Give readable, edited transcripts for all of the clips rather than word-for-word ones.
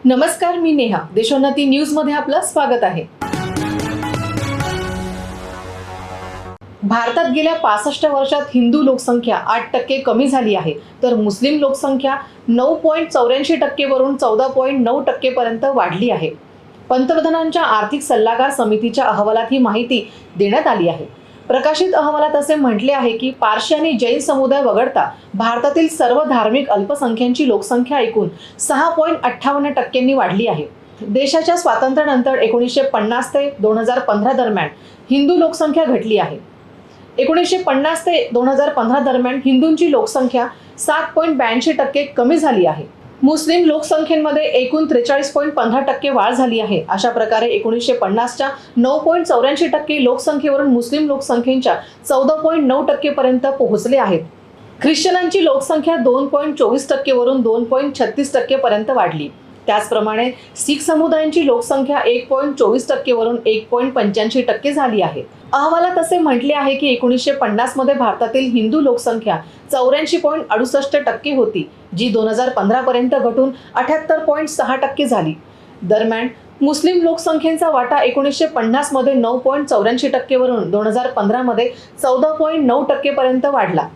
नमस्कार, मी नेहा. देशोन्नती न्यूज मध्ये आपलं स्वागत आहे. भारतात गेल्या 65 वर्षात हिंदू लोकसंख्या 8% कमी झाली आहे, तर मुस्लिम लोकसंख्या 9.84% वरून 14.9% पर्यंत वाढली आहे. पंतप्रधानांच्या आर्थिक सल्लागार समितीच्या अहवालात ही माहिती देण्यात आली आहे. प्रकाशित अहवालात असे म्हटले आहे की पारशी आणि जैन समुदाय वगळता भारतातील सर्व धार्मिक अल्पसंख्यांची लोकसंख्या एकूण 6.58% वाढली आहे. देशाच्या स्वातंत्र्यानंतर 1950 ते 2015 दरम्यान हिंदू लोकसंख्या घटली आहे. 1950 ते 2015 दरम्यान हिंदूंची लोकसंख्या 7.82% कमी झाली आहे. मुस्लिम लोकसंख्येमध्ये एकूण 43.15% वाढ झाली आहे. अशा प्रकारे 1950च्या 9.84% लोकसंख्येवरून मुस्लिम लोकसंख्येच्या 14.9% पर्यंत पोहोचले आहेत. ख्रिश्चनांची लोकसंख्या 2.24% वरून 2.36% पर्यंत वाढली. त्याचप्रमाणे शीख समुदायांची लोकसंख्या 1.24% वरून 1.85% झाली आहे. अहवालात असे म्हटले आहे की 1950 मध्ये भारतातील हिंदू लोकसंख्या 84.68% होती, जी 2015 पर्यंत घटून 78.6% झाली. दरम्यान मुस्लिम लोकसंख्येचा वाटा 1950 मध्ये 9.84% वरून 2015 मध्ये 14.9% पर्यंत वाढला.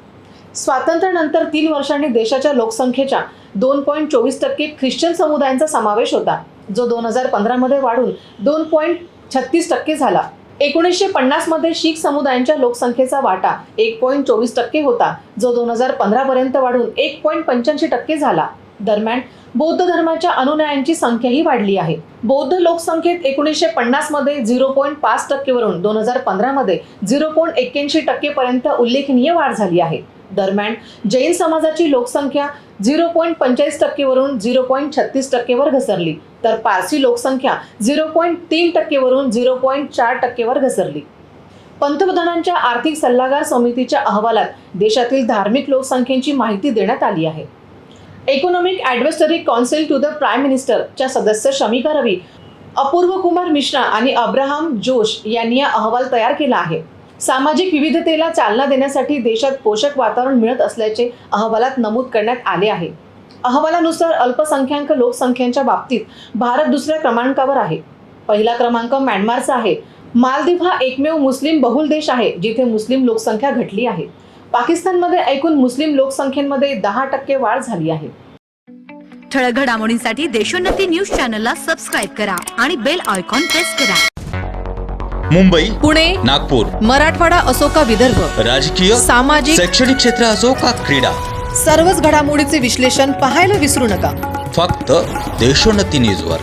स्वातंत्र्यानंतर 3 वर्षांनी देशाच्या लोकसंख्येच्या 2.24% ख्रिश्चन समुदायांचा समावेश होता, जो 2015 मध्ये वाढून 2.36% झाला. 1950 मध्ये शीख समुदायांच्या लोकसंख्येचा वाटा 1.24% होता, जो 2015 पर्यंत वाढून 1.85% झाला. दरम्यान बौद्ध धर्माच्या अनुयायांची संख्याही वाढली आहे. बौद्ध लोकसंख्येत 1950 मध्ये 0.5% वरून 2015 मध्ये 0.81% पर्यंत उल्लेखनीय वाढ झाली आहे. दरम्यान जैन समाजाची लोकसंख्या 0.45% वरून 0.36% वर घसरली, तर पारसी लोकसंख्या 0.3% वरून 0.4% वर घसरली. पंतप्रधानांच्या आर्थिक सल्लागार समितीच्या अहवालात देशातील धार्मिक लोकसंख्येची माहिती देण्यात आली आहे. Economic advisory council to the prime मिनिस्टरच्या सदस्य शमिका रवी, अपूर्व कुमार मिश्रा आणि अब्राहम जोश यांनी हा अहवाल तयार केला आहे. सामाजिक विविधतेला चालना देण्यासाठी देशात पोषक वातावरण मिळत असल्याचे अहवालात नमूद करण्यात आले आहे. अहवालानुसार अल्पसंख्याक लोकसंख्येच्या बाबतीत भारत दुसऱ्या क्रमांकावर आहे. पहिला क्रमांक म्यानमारचा आहे. मालदीव हा एकमेव मुस्लिम बहुल देश आहे जिथे मुस्लिम लोकसंख्या घटली आहे. पाकिस्तानमध्ये एकूण मुस्लिम लोकसंख्येमध्ये 10% वाढ झाली आहे. ठळक घडामोडींसाठी देशोन्नती न्यूज चॅनलला सबस्क्राईब करा आणि बेल आयकॉन प्रेस करा. मुंबई, पुणे, नागपूर, मराठवाडा असो का विदर्भ, राजकीय, सामाजिक, शैक्षणिक क्षेत्र असो का क्रीडा, सर्वच घडामोडीचे विश्लेषण पाहायला विसरू नका. फक्त देशोन्नती न्यूजवर.